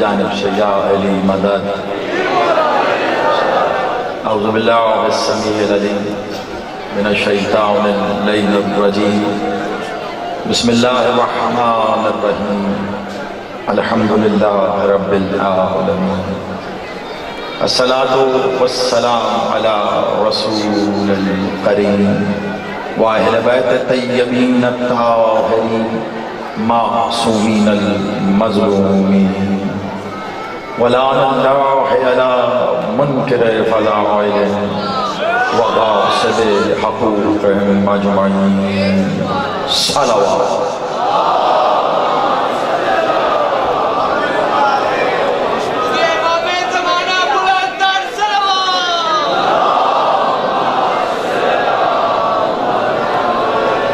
جانب سے یا علی مدد۔ اعوذ باللہ السمیع العلیم من الشیطان اللعین الرجیم، بسم اللہ الرحمن الرحیم، الحمدللہ رب العالمین، الصلاة والسلام علی رسول الکریم واہل بیت الطیبین الطاہرین معصومین المظلومین، ولعن اللہ علی منکر فضائلہم وغاصب حقوقہم اجمعین۔ صلوات۔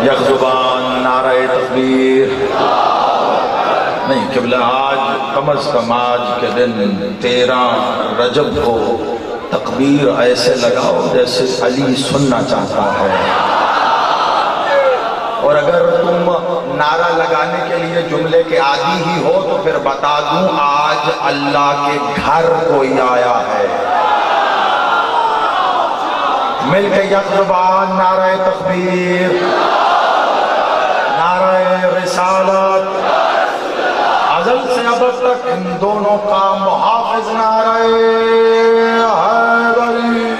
یک زبان نعرہ تکبیر۔ نہیں قبلہ، آج کم از کم آج کے دن 13 رجب کو تکبیر ایسے لگاؤ جیسے علی سننا چاہتا ہے۔ اور اگر تم نعرہ لگانے کے لیے جملے کے عادی ہی ہو تو پھر بتا دوں آج اللہ کے گھر کوئی آیا ہے۔ مل کے یک زبان نعرہ تکبیر، نعرہ رسالت، ازل سے ابد تک ان دونوں کا محافظ نعرہ حیدری،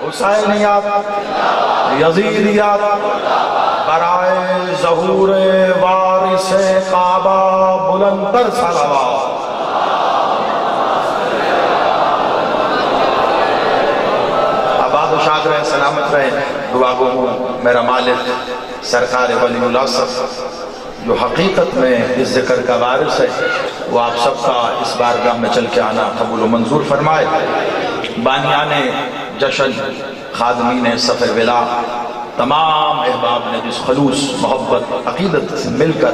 حسینیت، یزیدیت، برائے ظہور وارث کعبہ بلندتر صلوات۔ آباد و شاد رہے، سلامت رہے۔ دعا گو میرا مالک سرکار ولی اللہ صاحب جو حقیقت میں اس ذکر کا وارث ہے، وہ آپ سب کا اس بارگاہ میں چل کے آنا قبول و منظور فرمائے۔ بانیان جشن، خادمین سفر ولا، تمام احباب نے جس خلوص محبت عقیدت سے مل کر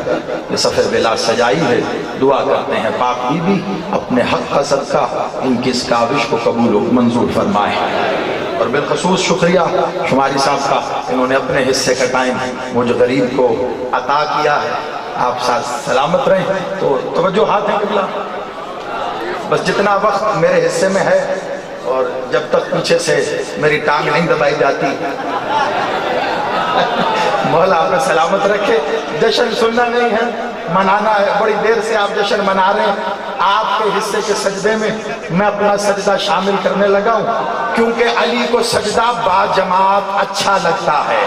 یہ سفر ولا سجائی ہے، دعا کرتے ہیں پاک بی بی اپنے حق کا صدقہ ان کی اس کاوش کو قبول و منظور فرمائے۔ اور بالخصوص شکریہ شماری صاحب کا، انہوں نے اپنے حصے کا ٹائم مجھ غریب کو عطا کیا ہے۔ آپ ساتھ سلامت رہیں۔ تو توجہ ہاتھ ہے قبلہ، بس جتنا وقت میرے حصے میں ہے اور جب تک پیچھے سے میری ٹانگ نہیں دبائی جاتی، مولا آپ نے سلامت رکھے۔ جشن سننا نہیں ہے، منانا ہے۔ بڑی دیر سے آپ جشن منا رہے ہیں، آپ کے حصے کے سجدے میں میں اپنا سجدہ شامل کرنے لگا ہوں، کیونکہ علی کو سجدہ با جماعت اچھا لگتا ہے۔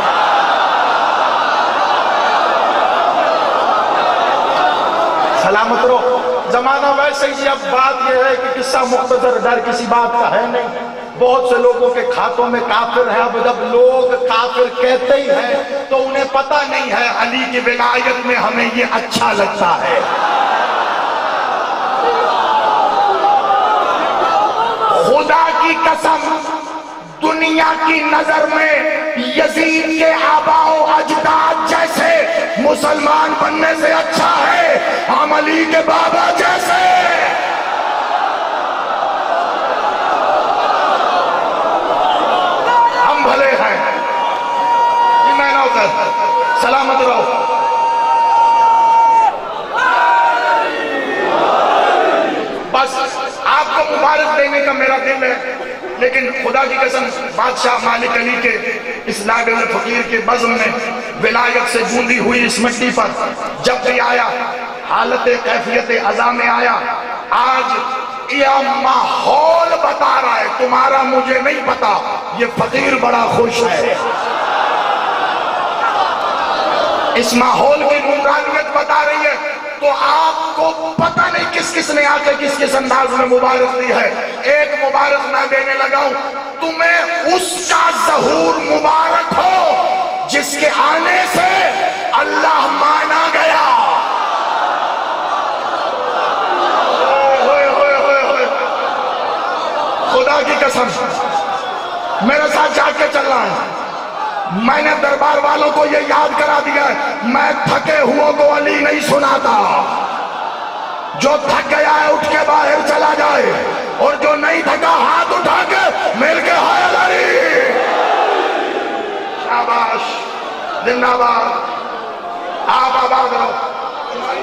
سلامت رہو۔ زمانہ ویسے ہی، اب بات یہ ہے کہ قصہ مختصر، ڈر کسی بات کا ہے نہیں۔ بہت سے لوگوں کے کھاتوں میں کافر ہیں۔ اب جب لوگ کافر کہتے ہی ہیں تو انہیں پتہ نہیں ہے علی کی ولایت میں ہمیں یہ اچھا لگتا ہے۔ خدا کی قسم، دنیا کی نظر میں یزید کے آباء و اجداد جیسے مسلمان بننے سے اچھا ہے ہم علی کے بابا جیسے۔ ہم بھلے ہیں، یہ میں نہ کر۔ سلامت رہو۔ بس آپ کو مبارک دینے کا میرا دل ہے، لیکن خدا کی قسم بادشاہ مالک علی کے اس ناگل فقیر کے بزم میں ولایت سے گوندی ہوئی اس مٹی پر جب بھی آیا، حالت کیفیت عزا میں آیا۔ آج یہ ماحول بتا رہا ہے، تمہارا مجھے نہیں پتا، یہ فقیر بڑا خوش ہے۔ اس ماحول کی نورانیت بتا رہی ہے۔ تو آپ کو پتہ نہیں کس کس نے آ کے کس کس انداز میں مبارک دی ہے۔ ایک مبارک نہ دینے لگا ہوں، تمہیں اس کا ظہور مبارک ہو جس کے آنے سے اللہ مانا گیا۔ خدا کی قسم میرے ساتھ جا کے چل رہا ہے۔ میں نے دربار والوں کو یہ یاد کرا دیا ہے، میں تھکے ہوں کو علی نہیں سناتا۔ جو تھک گیا ہے اٹھ کے باہر چلا جائے، اور جو نہیں تھکا ہاتھ اٹھا کے مل کے ہائے علی۔ شاباش، زندہ باد، آپ آباد رہو۔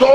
2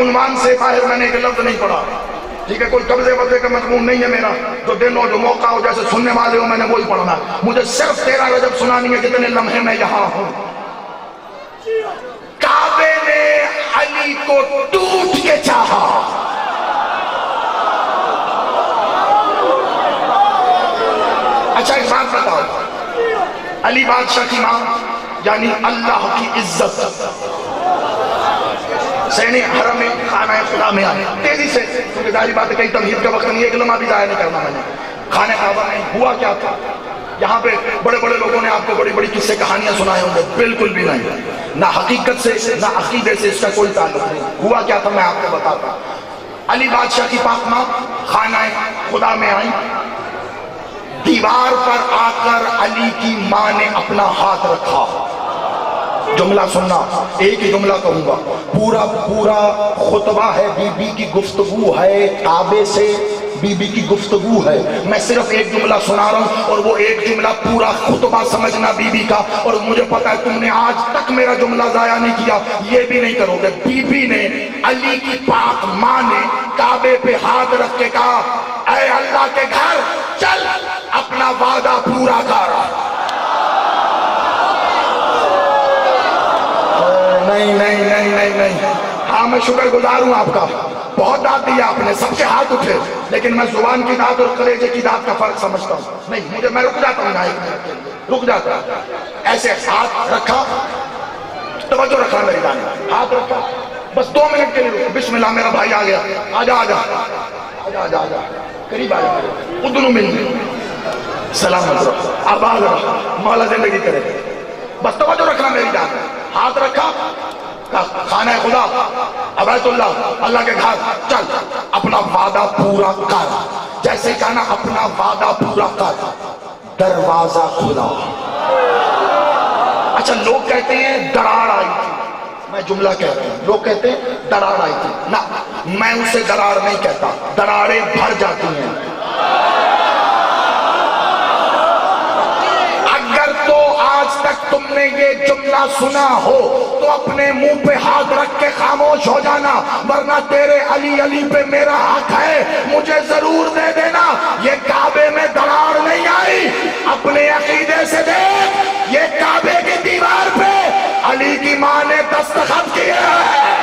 عنوان سے باہر میں نے ایک لفظ نہیں پڑھا، ٹھیک ہے، کوئی قبضے وبضے کا مضمون نہیں ہے میرا، جو دن ہو جو موقع ہو جیسے سننے والے ہو میں نے وہی پڑھنا، مجھے صرف 13 رجب سنانی ہے جتنے لمحے میں یہاں ہوں۔ کعبے نے علی کو ٹوٹ کے چاہا، اچھا ایک بات بتاؤ، علی بادشاہ کی ماں یعنی اللہ کی عزت سینی حرم خانہ خدا میں آئے تیزی سے، کیونکہ ظاہری بات ہے کئی تمہید کا وقت نہیں ہے، ایک لمحہ بھی ضائع نہیں کرنا میں نے۔ خانہ کعبہ میں ہوا کیا تھا؟ یہاں پہ بڑے بڑے لوگوں نے آپ کو بڑی بڑی قصے کہانیاں سنائے ہوں گے، بالکل بھی نہیں، نہ حقیقت سے نہ عقیدے سے اس کا کوئی تعلق نہیں۔ ہوا کیا تھا میں آپ کو بتاتا ہوں۔ علی بادشاہ کی پاک ماں خانہ خدا میں آئی، دیوار پر آ کر علی کی ماں نے اپنا ہاتھ رکھا۔ جملہ سننا، ایک ہی جملہ کہوں گا، پورا خطبہ ہے، بی بی کی گفتگو ہے، کعبے سے بی بی کی گفتگو ہے، میں صرف ایک جملہ سنا رہا ہوں اور وہ ایک جملہ پورا خطبہ سمجھنا بی بی کا، اور مجھے پتا ہے تم نے آج تک میرا جملہ ضائع نہیں کیا، یہ بھی نہیں کرو گے۔ بی بی نے علی کی پاک ماں نے کعبے پہ ہاتھ رکھ کے کہا، اے اللہ کے گھر چل اپنا وعدہ پورا کر۔ نہیں، ہاں میں شکر گزار ہوں آپ کا، بہت داد دیا آپ نے، سب کے ہاتھ اٹھے، لیکن میں زبان کی داد اور کلیجے کی داد کا فرق سمجھتا ہوں۔ نہیں، میں رک جاتا ہوں یہاں ایک منٹ کے لیے، رک جاتا ہوں۔ ایسے ہاتھ رکھا، توجہ رکھنا میری جانب، ہاتھ رکھا، بس 2 منٹ کے لیے رکھا۔ بسم اللہ، میرا بھائی آ گیا، آجا قریب آ جا، ادنو ملنے، سلامت رہو، آباد رہو، مولا زندگی کرے، بس توجہ رکھنا میری جانب۔ ہاتھ رکھا، خانہ خدا بیت اللہ، اللہ کے گھر چل اپنا وعدہ پورا کر، جیسے کہنا اپنا وعدہ پورا کر، دروازہ کھلا۔ اچھا لوگ کہتے ہیں دراڑ آئی تھی، میں جملہ کہتا ہوں، لوگ کہتے ہیں دراڑ آئی تھی، نہ میں اسے دراڑ نہیں کہتا، دراڑیں بھر جاتی ہیں۔ اگر تو آج تک تم نے یہ جملہ سنا ہو تو اپنے منہ پہ ہاتھ رکھ کے خاموش ہو جانا، ورنہ تیرے علی پہ میرا حق ہے، مجھے ضرور دے دینا۔ یہ کعبے میں دراڑ نہیں آئی، اپنے عقیدے سے دیکھ، یہ کعبے کی دیوار پہ علی کی ماں نے دستخط کیے ہیں۔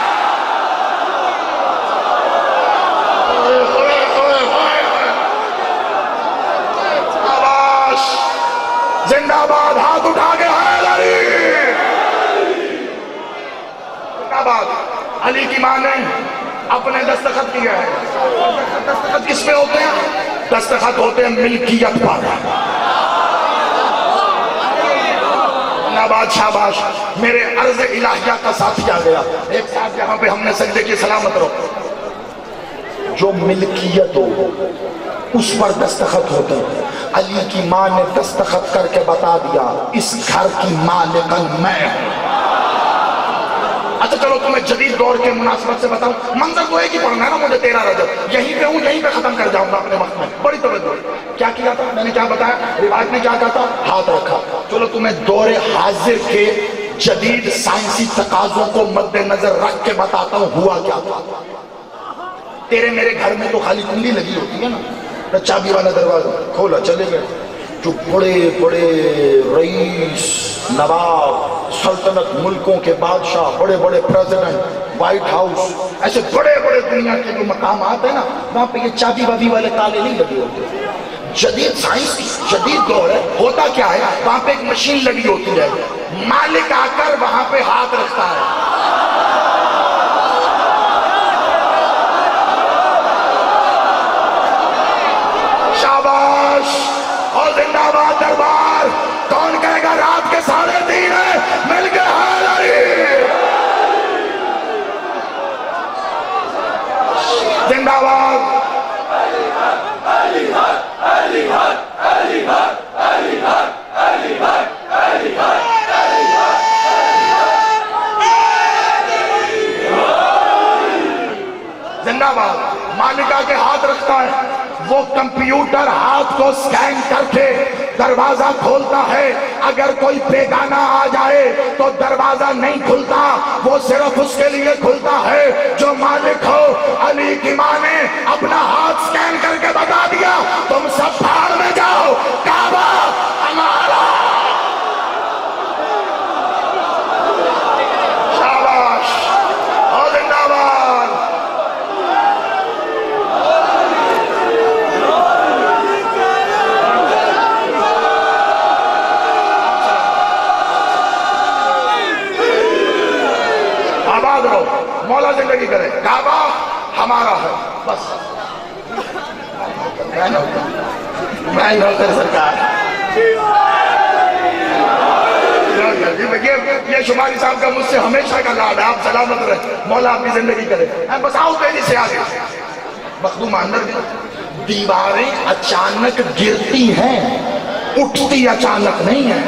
زندہ باد، ہاتھ اٹھا کے علی زندہ باد۔ علی کی ماں نے اپنے دستخط کیا ہے۔ دستخط کس پہ ہوتے ہیں؟ دستخط ہوتے ہیں ملکیت پر۔ شاباش، میرے عرض الہیہ کا ساتھی آ گیا، ایک ساتھ یہاں پہ ہم نے سجدے کی سلامت رہو۔ جو ملکیت ہو اس پر دستخط ہوتے ہیں۔ علی کی ماں نے دستخط کر کے بتا دیا اس گھر کی مالکن میں ہوں۔ اچھا چلو تمہیں جدید دور کے مناسبت سے بتاؤں، منظر تو ایک ہی پڑھنا ہے نا مجھے 13 رجب، یہیں پہ ہوں، یہیں پہ ختم کر جاؤں گا اپنے وقت میں۔ بڑی توجہ، کیا کیا تھا میں نے، کیا بتایا، روایت نے کیا کہا تھا، ہاتھ رکھا۔ چلو تمہیں دور حاضر کے جدید سائنسی تقاضوں کو مد نظر رکھ کے بتاتا ہوں ہوا کیا تھا۔ تیرے میرے گھر میں تو خالی کنڈی لگی ہوتی ہے نا، چابی والا دروازہ کھولا چلے گئے، جو بڑے بڑے رئیس، نواب، سلطنت ملکوں کے بادشاہ، بڑے بڑے پریزیڈنٹ، وائٹ ہاؤس، ایسے بڑے بڑے دنیا کے جو مقامات ہیں نا، وہاں پہ یہ چابی وابی والے تالے نہیں لگے ہوتے۔ جدید سائنس جدید دور ہے، ہوتا کیا ہے، وہاں پہ ایک مشین لگی ہوتی ہے، مالک آ کر وہاں پہ ہاتھ رکھتا ہے۔ شاباش، اور زندہ باد دربار، کون کہے گا رات کے 3:30 ہے، مل کے حال علی، زندہ باد۔ زندہ باد، مالکہ کے ہاتھ رکھتا ہے، وہ کمپیوٹر ہاتھ کو سکین کر کے دروازہ کھولتا ہے، اگر کوئی بیگانہ آ جائے تو دروازہ نہیں کھلتا، وہ صرف اس کے لیے کھلتا ہے جو مالک ہو۔ علی کی ماں نے اپنا ہاتھ سکین کر کے بتا دیا تم سب بھاڑ میں جاؤ، کعبہ ہمارا۔ شاباش، اور زندہ باد۔ آباد رہو، مولا زندگی کرے، کعبہ ہمارا ہے، بس۔ میں نوکر سرکار، یہ شماری صاحب کا مجھ سے ہمیشہ کا لاڈ ہے، آپ سلامت رہے، مولا آپ کی زندگی کرے۔ بس آؤ تیزی سے آگے۔ مخدوم اندر بھی، دیواریں اچانک گرتی ہیں، اٹھتی اچانک نہیں ہیں۔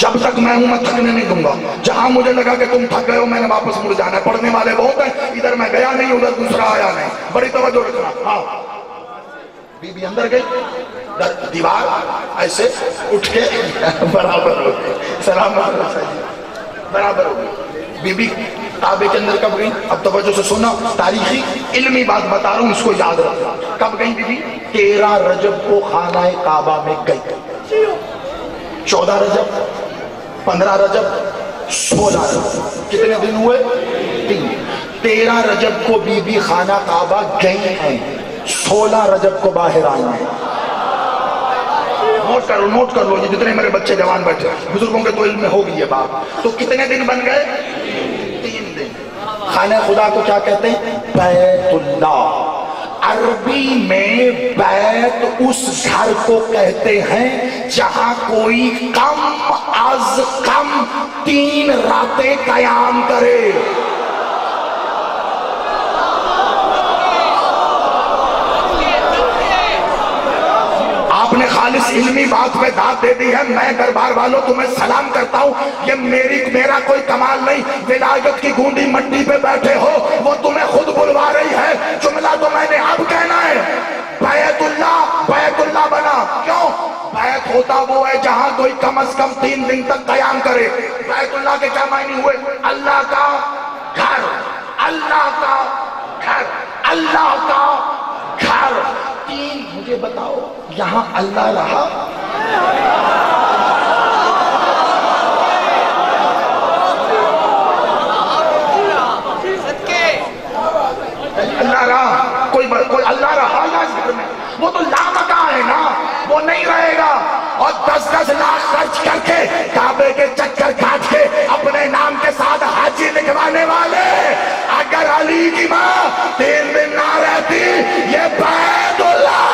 جب تک میں ہوں میں تھکنے نہیں دوں گا، جہاں مجھے لگا کہ تم تھک گئے ہو میں نے واپس مڑ جانا ہے۔ پڑھنے والے بہت ہیں، ادھر میں گیا نہیں ادھر دوسرا آیا نہیں، بڑی توجہ رکھنا۔ ہاں بی بی اندر گئی، دیوار ایسے اٹھ کے برابر ہو گئی، سلام برابر ہو گئی۔ بی بی کعبے کے اندر کب گئی؟ اب توجہ سے سننا، تاریخی علمی بات بتا رہا ہوں، اس کو یاد رکھنا۔ کب گئی بی بی؟ 13 رجب کو خانہ کعبہ میں گئی، 14 رجب، 15 رجب، 16 رجب، کتنے دن ہوئے؟ 3۔ 13 رجب کو بی بی خانہ کعبہ گئی ہیں، 16 رجب کو باہر آئی ہیں۔ نوٹ کر لو، یہ جتنے میرے بچے جوان بیٹھے، بزرگوں کے تو علم میں ہوگی یہ بات۔ تو کتنے دن بن گئے؟ 3 دن۔ خانہ خدا کو کیا کہتے ہیں؟ بیت اللہ۔ عربی میں بیت اس گھر کو کہتے ہیں جہاں کوئی کم از کم 3 راتیں قیام کرے۔ آپ نے خالص علمی بات پہ داد دے دی ہے۔ میں دربار والوں تمہیں سلام کرتا ہوں، یہ میرا کوئی کمال نہیں، ولایت کی گونڈی مٹی پہ بیٹھے ہو، وہ تمہیں خود بلوا رہی ہے۔ جملہ تو میں نے اب کہنا ہے، بیت اللہ بنا۔ کیوں؟ بیت ہوتا وہ ہے جہاں کوئی کم از کم 3 دن تک قیام کرے۔ بیت اللہ کے کیا معنی ہوئے؟ اللہ کا گھر، اللہ کا گھر، اللہ کا گھر۔ 3 مجھے بتاؤ یہاں اللہ رہا؟ اللہ رہا؟ کوئی اللہ رہا یا اس گھر میں؟ وہ تو لامکاں ہے نا، وہ نہیں رہے گا۔ اور 10-10 لاکھ خرچ کر کے کعبے کے چکر کاٹ کے اپنے نام کے ساتھ حاجی لکھوانے والے، اگر علی کی ماں 3 دن نہ رہتی، یہ بیت اللہ۔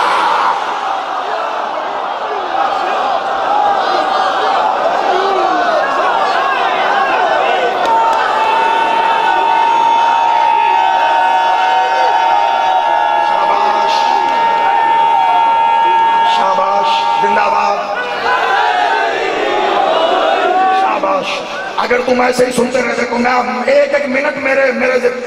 اگر تم ایسے ہی سنتے رہتے تو میں ایک منٹ میرے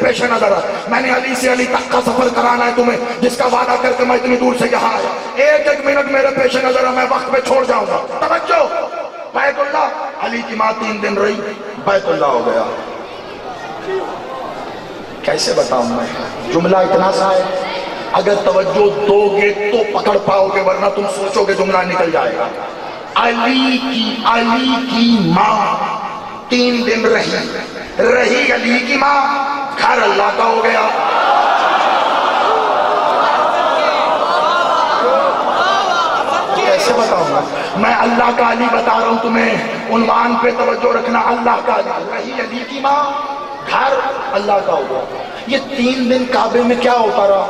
پیش نظر ہے، میں نے علی سے علی تک کا سفر کرانا ہے تمہیں، جس کا وعدہ کر کے میں اتنی دور سے یہاں آیا۔ ایک منٹ میرے پیش نظر ہے، میں وقت پہ چھوڑ جاؤں گا۔ توجہ، بیت اللہ، علی کی ماں 3 دن رہی، بیت اللہ ہو گیا۔ کیسے بتاؤں میں؟ جملہ اتنا سا ہے، اگر توجہ دو گے تو پکڑ پاؤ گے، ورنہ تم سوچو گے جملہ نکل جائے گا۔ علی کی ماں 3 دن رہی علی کی ماں، گھر اللہ کا ہو گیا۔ کیسے بتاؤں گا میں؟ اللہ کا علی بتا رہا ہوں تمہیں، عنوان پہ توجہ رکھنا، اللہ کا علی، رہی علی کی ماں، گھر اللہ کا ہو گیا۔ یہ 3 دن کعبے میں کیا ہوتا رہا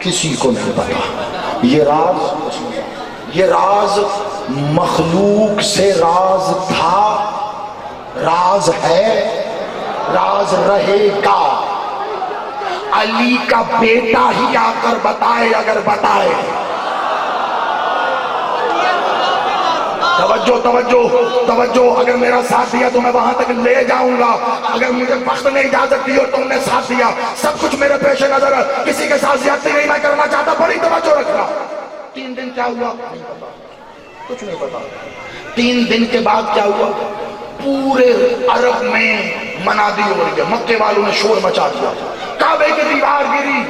کسی کو نہیں پتا۔ یہ راز مخلوق سے راز تھا، راز ہے، راز رہے گا۔ علی کا بیٹا ہی آ کر بتائے، اگر بتائے۔ توجہ، اگر میرا ساتھ دیا تو میں وہاں تک لے جاؤں گا، اگر مجھے وقت نے اجازت دی اور تم نے ساتھ دیا، سب کچھ میرے پیش نظر ہے، کسی کے ساتھ زیادتی نہیں میں کرنا چاہتا، بڑی توجہ رکھنا۔ 3 دن کیا ہوا نہیں پتا، کچھ نہیں پتا۔ 3 دن کے بعد کیا ہوا؟ پورے عرب میں منادی ہو رہی ہے، مکے والوں نے شور مچا دیا، کعبے کی دیوار گری،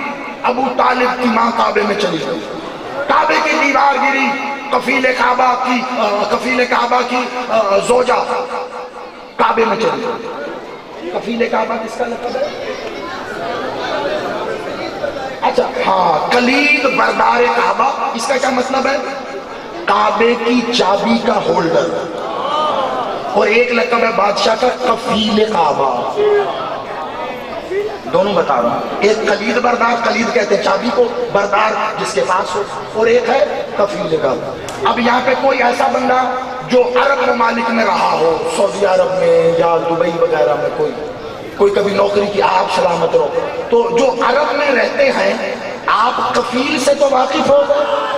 ابو طالب کی ماں کعبے میں چلی گئی، کعبے کی دیوار گری، کفیل کعبہ کی زوجہ کعبے میں چلی گئی۔ کفیل کعبہ کس کا لقب ہے؟ اچھا ہاں، کلید بردار کعبہ، اس کا کیا مطلب ہے؟ کعبے کی چابی کا ہولڈر۔ اور ایک لقب ہے بادشاہ کا کفیل کعبہ، دونوں بتا رہا ہوں، ایک کلید بردار، کلید کہتے ہیں چابی کو، بردار جس کے پاس ہو، اور ایک ہے کفیل کعبہ۔ اب یہاں پہ کوئی ایسا بندہ جو عرب ممالک میں رہا ہو، سعودی عرب میں یا دبئی وغیرہ میں، کوئی کبھی نوکری کی، آپ سلامت رہو، تو جو عرب میں رہتے ہیں، آپ کفیل سے تو واقف ہو گئے؟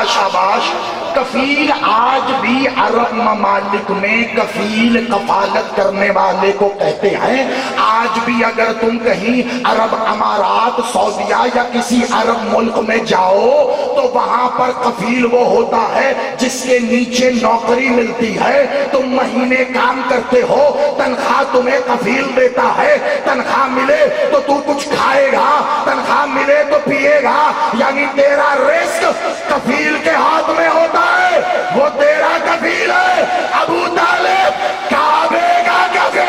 شاباش۔ کفیل آج بھی عرب ممالک میں کفیل کفالت کرنے والے کو کہتے ہیں۔ آج بھی اگر تم کہیں عرب امارات، سعودیہ یا کسی عرب ملک میں جاؤ تو وہاں پر کفیل وہ ہوتا ہے جس کے نیچے نوکری ملتی ہے، تم مہینے کام کرتے ہو، تنخواہ تمہیں کفیل دیتا ہے، تنخواہ ملے تو تو کچھ کھائے گا، تنخواہ ملے تو پیے گا، یعنی تیرا رزق کفیل کے ہاتھ میں ہوتا ہے، وہ تیرا کفیل ہے۔ ابو طالب کعبے کا کفیل۔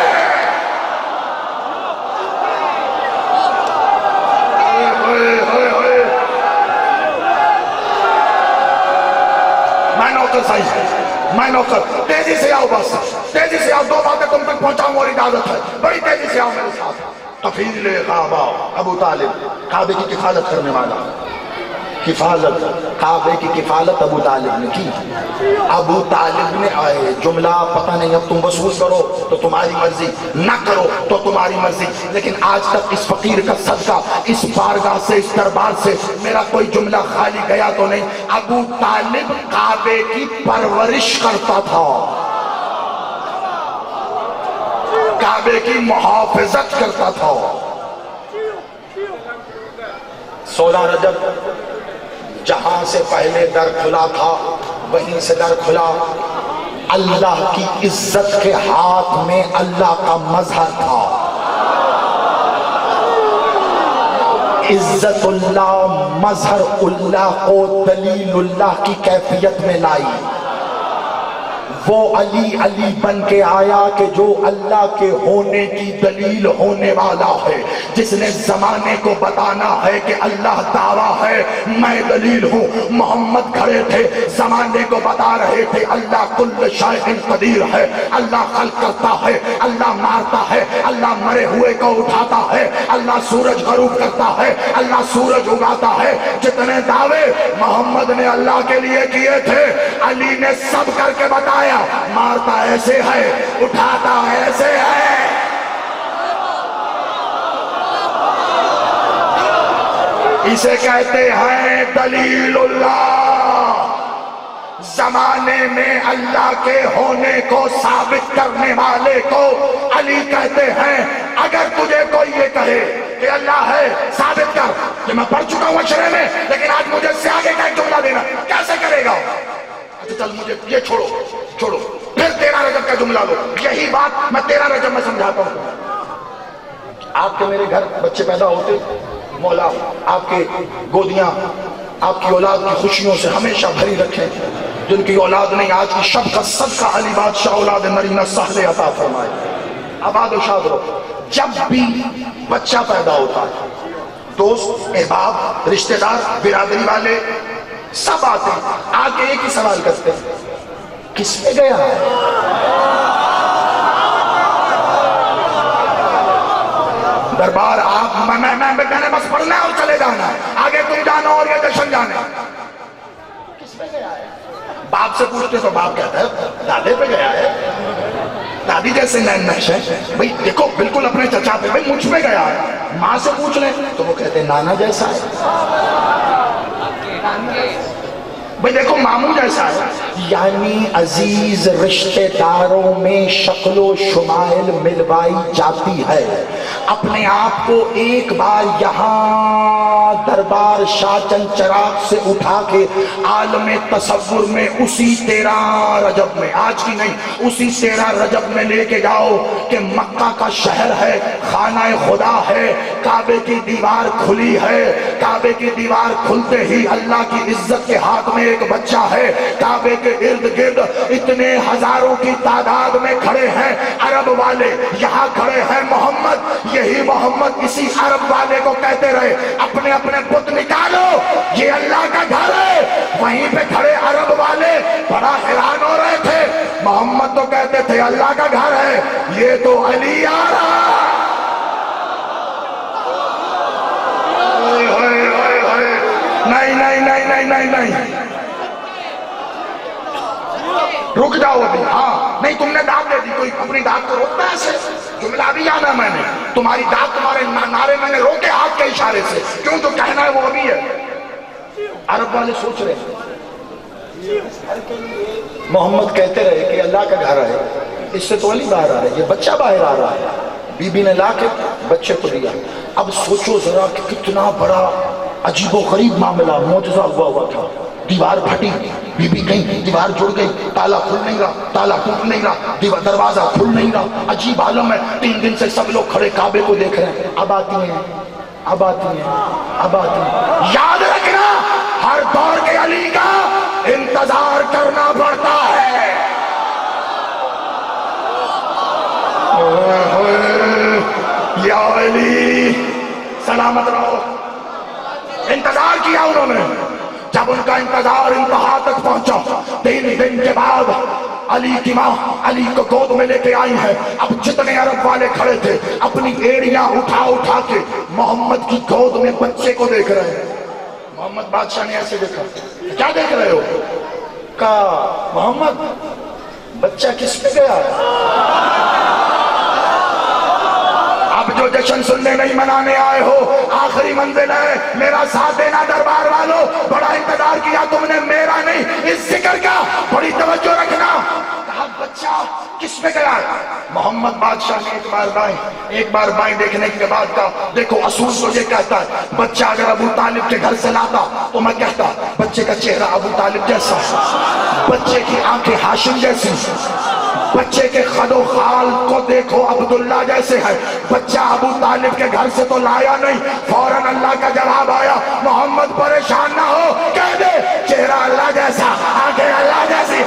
میں نوکر صحیح، میں نوکر، تیزی سے آؤ، بس تیزی سے آؤ، 2 باتیں تم تک پہنچاؤں اور اجازت ہے، بڑی تیزی سے آؤ میرے ساتھ۔ کفیل کعبہ ابو طالب، کعبے کی کفالت کرنے والا، کفالت، کعبے کی کفالت ابو طالب نے کی۔ ابو طالب نے جملہ پتہ نہیں، اب تم وصول کرو تو تمہاری مرضی، نہ کرو تو تمہاری مرضی، لیکن آج تک اس فقیر کا صدقہ، اس بارگاہ سے، اس دربار سے میرا کوئی جملہ خالی گیا تو نہیں۔ ابو طالب کعبے کی پرورش کرتا تھا، کعبے کی محافظت کرتا تھا۔ 16 رجب جہاں سے پہلے در کھلا تھا وہیں سے در کھلا۔ اللہ کی عزت کے ہاتھ میں اللہ کا مظہر تھا، عزت اللہ مظہر اللہ کو دلیل اللہ کی کیفیت میں لائی۔ وہ علی علی بن کے آیا کہ جو اللہ کے ہونے کی دلیل ہونے والا ہے، جس نے زمانے کو بتانا ہے کہ اللہ دعویٰ ہے میں دلیل ہوں۔ محمد کھڑے تھے، زمانے کو بتا رہے تھے اللہ کل شیء قدیر ہے، اللہ خلق کرتا ہے، اللہ مارتا ہے، اللہ مرے ہوئے کو اٹھاتا ہے، اللہ سورج غروب کرتا ہے، اللہ سورج اگاتا ہے۔ جتنے دعوے محمد نے اللہ کے لیے کیے تھے، علی نے سب کر کے بتایا، مارتا ایسے ہے، اٹھاتا ایسے ہے۔ اسے کہتے ہیں دلیل اللہ۔ زمانے میں اللہ کے ہونے کو ثابت کرنے والے کو علی کہتے ہیں۔ اگر تجھے کوئی یہ کہے کہ اللہ ہے، ثابت کر، کہ میں پڑھ چکا ہوں اشرے میں، لیکن آج مجھے اس سے آگے کا ایک جملہ دینا، کیسے کرے گا؟ چل مجھے یہ چھوڑو، پھر 13 رجب کا جملہ لو۔ یہی بات میں 13 رجب میں سمجھاتا ہوں۔ آپ کے میرے گھر بچے پیدا ہوتے، مولا آپ کے گودیاں آپ کی اولاد کی خوشیوں سے ہمیشہ بھری رکھیں۔ جن کی اولاد نہیں، آج کی شب کا صدقہ علی بادشاہ اولاد نرینہ سہل عطا فرمائے، آباد و شاد رہو۔ جب بھی بچہ پیدا ہوتا ہے، دوست احباب رشتہ دار برادری والے سب آتے ہیں، آگے ایک ہی سوال کرتے ہیں، کس میں گیا ہے؟ دربار آپ میں نے بس پڑھنا ہے اور چلے جانا ہے، آگے تم جانا اور یہ جشن جانا ہے۔ کس میں گیا ہے؟ باپ سے پوچھتے تو باپ کہتا ہے دادے پہ گیا ہے، دادی جیسے نین نقش ہے، بھئی دیکھو بالکل اپنے چچا پہ، بھئی مجھ پہ گیا ہے۔ ماں سے پوچھ لیں تو وہ کہتے ہیں نانا جیسا ہے، بھئی دیکھو ماموں جیسا ہے۔ یعنی عزیز رشتہ داروں میں شکل و شمائل ملوائی جاتی ہے، اپنے آپ کو ایک بار یہاں دربار شاہ چند چراغ سے اٹھا کے عالم تصور میں اسی 13 رجب میں، آج کی نہیں، اسی 13 رجب میں لے کے جاؤ کہ مکہ کا شہر ہے، خانہ خدا ہے، کعبے کی دیوار کھلی ہے، کعبے کی دیوار کھلتے ہی اللہ کی عزت کے ہاتھ میں ایک بچہ ہے، کعبے کے ارد گرد اتنے ہزاروں کی تعداد میں کھڑے ہیں عرب والے، یہاں کھڑے ہیں محمد، یہی محمد اسی عرب والے کو کہتے رہے اپنے اپنے بت نکالو، یہ اللہ کا گھر ہے۔ وہیں پہ کھڑے عرب والے بڑا حیران ہو رہے تھے، محمد تو کہتے تھے اللہ کا گھر ہے، یہ تو علی آ رہا۔ نہیں نہیں نہیں نہیں نہیں نہیں، رک جاؤ ابھی، ہاں نہیں تم نے داد دے دی، کوئی اپنی داد کو روکتا ہے ایسے؟ جملہ بھی یاد ہے میں نے، تمہاری داد تمہارے نعرے میں نے روکے ہاتھ کے اشارے سے، کیوں جو کہنا ہے وہ ابھی ہے۔ عرب والے سوچ رہے محمد کہتے رہے کہ اللہ کا گھر ہے، اس سے تو علی باہر آ رہا ہے، یہ بچہ باہر آ رہا ہے، بی بی نے لا کے بچے کو دیا۔ اب سوچو ذرا کہ کتنا بڑا عجیب و غریب معاملہ معجزہ ہوا تھا۔ دیوار پھٹی، بی بی گئی، دیوار جڑ گئی، تالا کھل نہیں رہا، تالا ٹوٹ نہیں رہا، دروازہ کھل نہیں رہا، عجیب عالم ہے۔ 3 دن سے سب لوگ کھڑے کعبے کو دیکھ رہے ہیں، اب آتی ہیں، اب آتی ہیں، اب آتی ہیں۔ یاد رکھنا ہر دور کے علی کا انتظار کرنا پڑتا ہے۔ یا علی سلامت رہو۔ انتظار کیا انہوں نے، جب ان کا انتظار انتہا تک پہنچا، 3 دن کے بعد علی کی ماں علی کو گود میں لے کے آئی ہے۔ اب جتنے عرب والے کھڑے تھے اپنی ایڑیاں اٹھا اٹھا کے محمد کی گود میں بچے کو دیکھ رہے ہیں۔ محمد بادشاہ نے ایسے دیکھا، کیا دیکھ رہے ہو؟ کہا محمد بچہ کس پہ گیا؟ اب جو جشن سننے نہیں منانے آئے ہو، آخری منزل ہے، میرا ساتھ دینا دربار والوں، بڑا انتظار کیا تم نے میرا نہیں اس ذکر کا، بڑی توجہ رکھنا۔ کہا بچہ کس پہ گیا؟ محمد بادشاہ نے ایک بار بائیں دیکھنے کے بعد کہا دیکھو اصول تو یہ کہتا ہے بچہ اگر ابو طالب کے گھر سے لاتا تو میں کہتا بچے کا چہرہ ابو طالب جیسا، بچے کی آنکھیں ہاشم جیسی، بچے کے خد و خال کو دیکھو عبداللہ جیسے ہے، بچہ ابو طالب کے گھر سے تو لایا نہیں۔ فوراً اللہ کا جواب آیا، محمد پریشان نہ ہو، کہہ دے چہرہ اللہ جیسا، آنکھیں اللہ جیسی،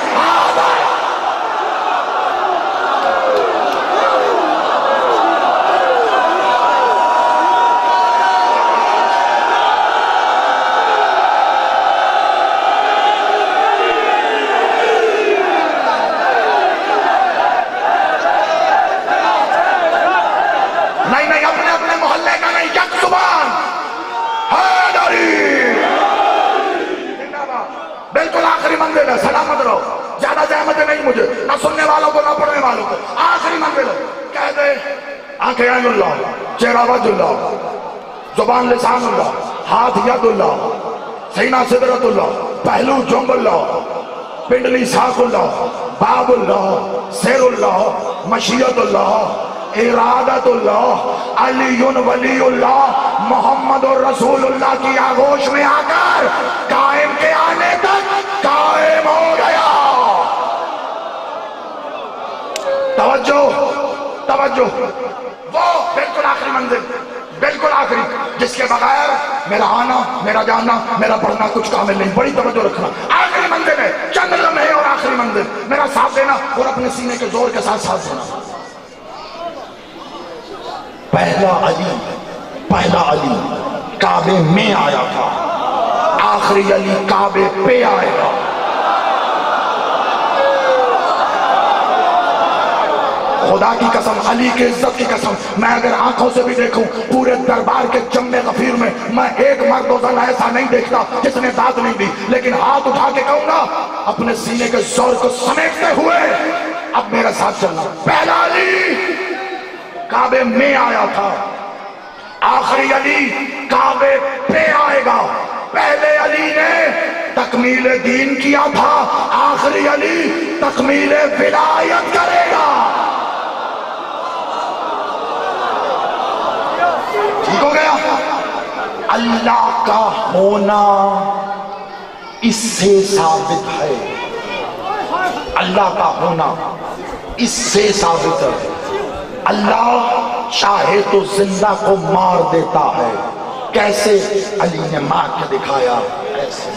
سلامت رہو، زیادہ زحمت نہیں مجھے، نہ سننے والوں کو نہ پڑھنے والوں کو، آخری منزل ہے۔ کہہ دے آنکھیں عین اللہ، چہرہ وجہ اللہ، زبان لسان اللہ، ہاتھ ید اللہ، سینہ صدرت اللہ، پہلو جنب اللہ، پنڈلی ساق اللہ، باب اللہ، سیر اللہ، مشیت اللہ، ارادت اللہ، علی ولی اللہ، محمد الرسول اللہ کی آغوش میں آ کر قائم کے آنے تک قائم ہو گیا۔ توجہ توجہ، وہ بالکل آخری منزل، بالکل آخری، جس کے بغیر میرا آنا، میرا جانا، میرا پڑھنا کچھ کامل نہیں۔ بڑی توجہ رکھنا، آخری منزل ہے، چند لمحے اور آخری منزل، میرا ساتھ دینا اور اپنے سینے کے زور کے ساتھ ساتھ دینا۔ پہلا علی کعبے میں آیا تھا، آخری علی کعبے پہ آئے گا۔ خدا کی قسم، علی کی عزت کی قسم، میں اگر آنکھوں سے بھی دیکھوں پورے دربار کے جم غفیر میں ایک مرد و زن ایسا نہیں دیکھتا جس نے داد نہیں دی، لیکن ہاتھ اٹھا کے کہوں گا اپنے سینے کے زور کو سمیٹتے ہوئے اب میرے ساتھ چلنا۔ پہلا علی کعبے میں آیا تھا، آخری علی کعبے پہ آئے گا۔ پہلے علی نے تکمیل دین کیا تھا، آخری علی تکمیل ولایت کرے گا۔ اللہ کا ہونا اس سے ثابت ہے، اللہ کا ہونا اس سے ثابت ہے۔ اللہ چاہے تو زندہ کو مار دیتا ہے، کیسے؟ علی نے مار کے دکھایا، ایسے۔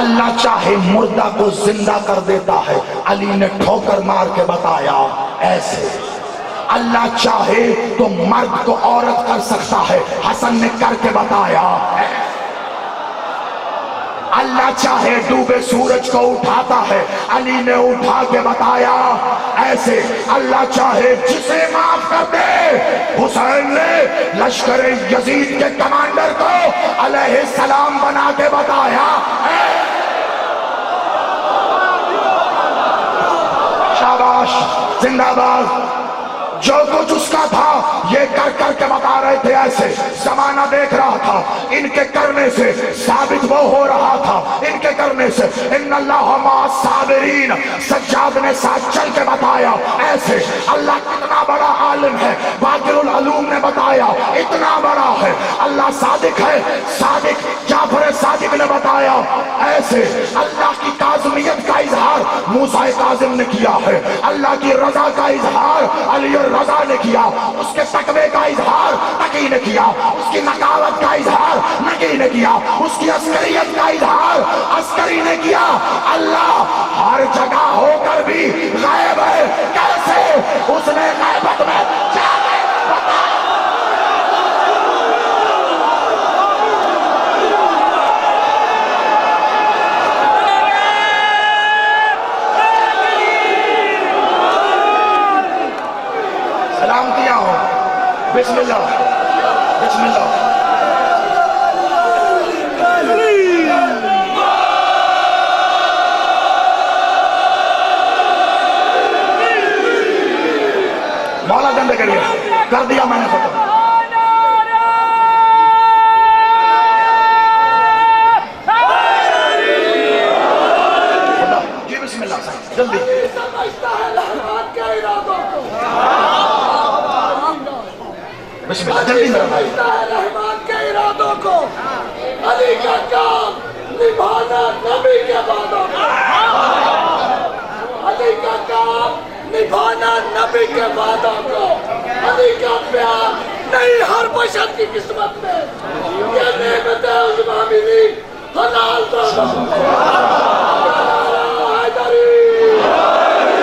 اللہ چاہے مردہ کو زندہ کر دیتا ہے، علی نے ٹھوکر مار کے بتایا، ایسے۔ اللہ چاہے تو مرد کو عورت کر سکتا ہے، حسن نے کر کے بتایا۔ اللہ چاہے ڈوبے سورج کو اٹھاتا ہے، علی نے اٹھا کے بتایا، ایسے۔ اللہ چاہے جسے معاف کر دے، حسین نے لشکر یزید کے کمانڈر کو علیہ السلام بنا کے بتایا۔ شاباش، زندہ باد۔ جو کچھ اس کا تھا یہ کر کر کے بتا رہے تھے، ایسے۔ زمانہ دیکھ رہا تھا، ان کے کرنے سے ثابت وہ ہو رہا تھا، ان کے کرنے سے۔ ان اللہ مع الصابرین، سجاد نے ساتھ چل کے بتایا، ایسے۔ اللہ کتنا بڑا عالم ہے، باقر العلوم نے بتایا اتنا بڑا ہے۔ اللہ صادق ہے، صادق جعفر صادق نے بتایا، ایسے۔ اللہ کی کاظمیت کا اظہار موسیٰ کاظم نے کیا ہے، اللہ کی رضا کا اظہار علی رضا نے کیا، اس کے تقوی کا اظہار تقی نے کیا، اس کی نقاوت کا اظہار نقی نے کیا، اس کی عسکریت کا اظہار عسکری نے کیا۔ اللہ ہر جگہ ہو کر بھی غائب ہے، کیسے؟ اس نے غیبت میں جا کے بتایا۔ سلامتیاں ہو، بسم اللہ، بسم اللہ۔ مولا گندے کریے، کر دیا میں نے ختم۔ جی بسم اللہ، جلدی۔ بسم اللہ، جلدی میرا بھائی۔ رحمان کے ارادوں کو، علی کا کام نبھانا نبی کے وعدوں کو، علی کا کام نبھانا نبی کے وعدوں کو، علی کا پیار نہیں ہر بشر کی قسمت میں، یہ نعمت ہے عظمیٰ ملی حلال دادا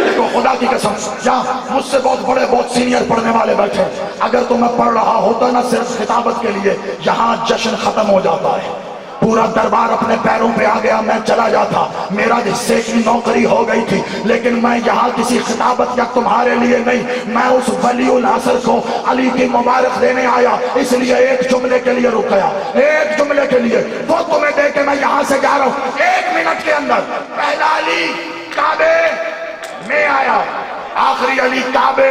دیکھو خدا کی قسم، یہاں مجھ سے بہت بڑے بہت سینئر پڑھنے والے بیٹھے، اگر تو میں پڑھ رہا ہوتا نہ صرف خطابت کے لیے، یہاں جشن ختم ہو جاتا ہے، پورا دربار اپنے پیروں پہ آ گیا، میں چلا جاتا، میرا حصے کی نوکری ہو گئی تھی، لیکن میں یہاں کسی خطابت یا تمہارے لیے نہیں، میں اس ولی العصر کو علی کی مبارک دینے آیا، اس لیے ایک جملے کے لیے رک گیا، ایک جملے کے لیے، وہ تمہیں دے کے میں یہاں سے جا رہا ہوں، 1 منٹ کے اندر۔ پہلا علی کعبے میں آیا، آخری علی کعبے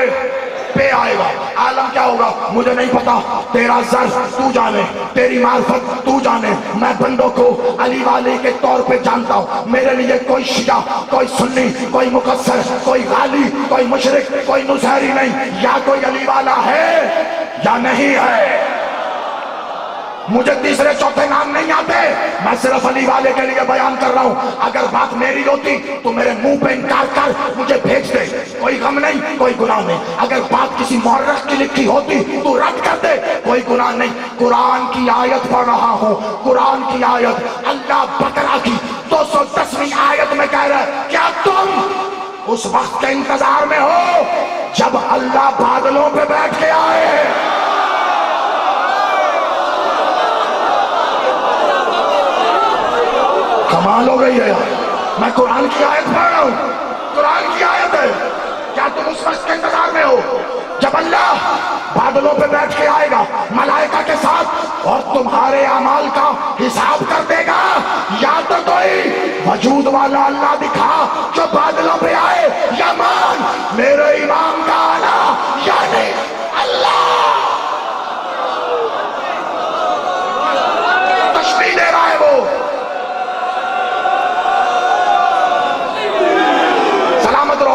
پہ آئے گا، عالم کیا ہوگا مجھے نہیں پتا، تیرا ظرف تو جانے، تیری معرفت تو جانے، میں بندوں کو علی والے کے طور پہ جانتا ہوں، میرے لیے کوئی شیعہ، کوئی سنی، کوئی مقصر، کوئی غالی، کوئی مشرک، کوئی نصیری نہیں، یا کوئی علی والا ہے یا نہیں ہے، مجھے تیسرے چوتھے نام نہیں آتے، میں صرف علی والے کے لیے بیان کر رہا ہوں، اگر بات میری ہوتی تو میرے منہ پہ انکار کر مجھے بھیج دے، کوئی غم نہیں، کوئی گناہ نہیں، اگر بات کسی مورخ کی لکھی ہوتی تو رد کر دے، کوئی گناہ نہیں۔ قرآن کی آیت پڑھ رہا ہوں، قرآن کی آیت، اللہ بقرہ کی 210ویں آیت میں کہہ رہا ہے، کیا تم اس وقت کے انتظار میں ہو جب اللہ بادلوں پہ بیٹھ کے آئے؟ کمال ہو گئی ہے یار، میں قرآن کی آیت پڑھ رہا ہوں، قرآن کی آیت ہے، کیا تم اس وقت کے انتظار میں ہو جب اللہ بادلوں پہ بیٹھ کے آئے گا ملائکہ کے ساتھ اور تمہارے اعمال کا حساب کر دے گا؟ یا تو کوئی وجود والا اللہ دکھا جو بادلوں پہ آئے، یا مان میرے امام کا آنا یا نہیں۔ اللہ تشبیہ دے رہا ہے وہ،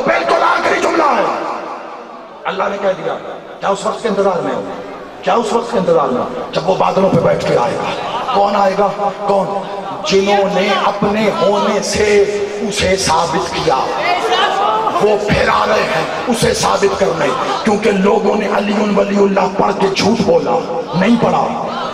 بالکل آخری جملہ ہے، اللہ نے کہہ دیا، کیا اس وقت کے انتظار میں ہو، کیا اس وقت کے انتظار میں ہو جب وہ بادلوں پہ بیٹھ کے آئے گا؟ کون آئے گا؟ کون؟ جنہوں نے اپنے ہونے سے اسے ثابت کیا، وہ پھر آ رہے ہیں اسے ثابت کرنے، کیونکہ لوگوں نے علی ولی اللہ پڑھ کے جھوٹ بولا، نہیں پڑھا۔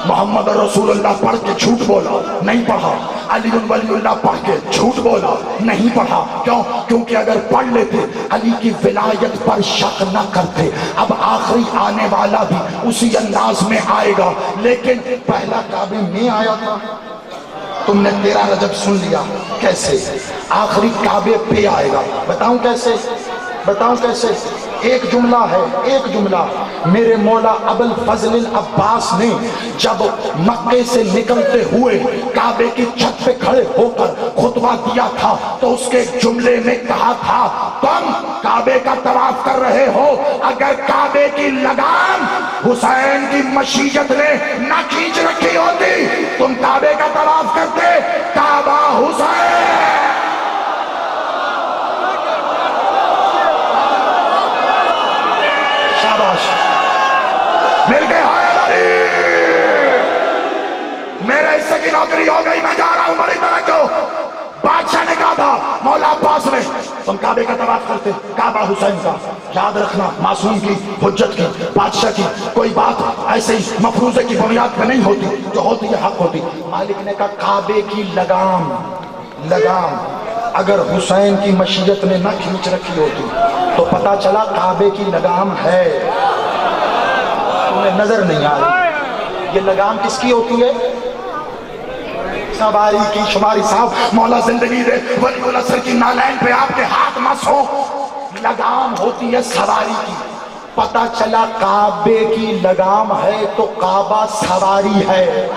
محمد رسول اللہ پڑھ کے جھوٹ بولا، نہیں پڑھا۔ علی ولی اللہ پڑھ کے جھوٹ بولا، نہیں پڑھا۔ کیوں؟ کیونکہ اگر پڑھ لیتے علی کی ولایت پر شک نہ کرتے۔ اب آخری آنے والا بھی اسی انداز میں آئے گا، لیکن پہلا کعبے میں آیا تھا۔ تم نے 13 رجب سن لیا، کیسے؟ آخری کعبے پہ آئے گا، بتاؤں کیسے؟ بتاؤں کیسے؟ ایک جملہ ہے، ایک جملہ۔ میرے مولا ابوالفضل العباس نے جب مکے سے نکلتے ہوئے کعبے کی چھت پہ کھڑے ہو کر خطبہ دیا تھا تو اس کے جملے میں کہا تھا، تم کعبے کا طواف کر رہے ہو، اگر کعبے کی لگام حسین کی مشیت نے نہ کھینچ رکھی ہوتی تم کعبے کا طواف کرتے۔ کعبہ حسین۔ شاباش، مل گئے حائل علی، میرے حصے کی نوکری ہو گئی، میں جا رہا ہوں، بڑی توجہ۔ بادشاہ نے کہا تھا مولا عباس نے، تم کعبے کا طواف کرتے، کعبہ حسین کا۔ یاد رکھنا، معصوم کی، حجت کی، بادشاہ کی کوئی بات ایسے ہی مفروضے کی بنیاد پہ نہیں ہوتی، جو ہوتی ہے حق ہوتی۔ مالک نے کہا کعبے کی لگام، لگام اگر حسین کی مشیت نے نہ کھینچ رکھی ہوتی تو پتا چلا کعبے کی لگام ہے، تمہیں نظر نہیں آ رہی۔ یہ لگام کس کی ہوتی ہے؟ سواری کی۔ شماری صاحب مولا زندگی دے، ولی الاسر کی نالین پہ آپ کے ہاتھ مس ہو، لگام ہوتی ہے سواری کی۔ پتا چلا کعبے کی لگام ہے تو کعبہ سواری ہے۔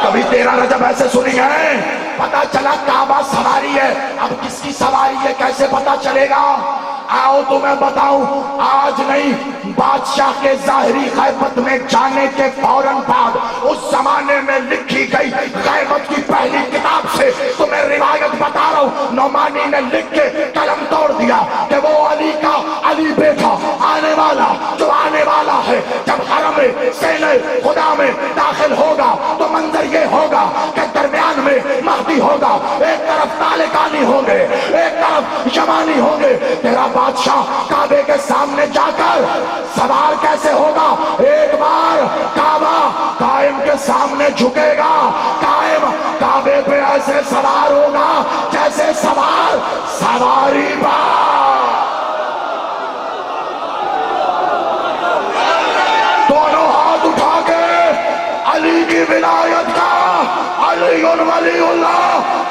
کبھی 13 رجب ایسے سنی ہے؟ پتا چلا کعبہ سواری ہے۔ اب کس کی سواری ہے کیسے پتا چلے گا؟ آؤ تمہیں بتاؤں، آج نہیں، بادشاہ کے ظاہری غیبت میں جانے کے فوراً بعد اس زمانے میں لکھی گئی غیبت کی پہلی کتاب سے تمہیں روایت بتا رہا ہوں۔ نعمانی نے لکھ کے قلم توڑ دیا کہ وہ علی کا علی بیٹا آنے والا، جو آنے والا ہے جب حرم سینہ خدا میں داخل ہوگا تو منظر یہ ہوگا کہ درمیان میں مہدی ہوگا، ایک طرف طالقانی ہوں گے، ایک طرف یمانی ہوں گے۔ تیرا بادشاہ کعبے کے سامنے جا کر سوار کیسے ہوگا؟ ایک بار کعبہ قائم کے سامنے جھکے گا، قائم کعبے پہ ایسے سوار ہوگا جیسے سوار سواری بار۔ دونوں ہاتھ اٹھا کے علی کی ولایت کا، علی ولی اللہ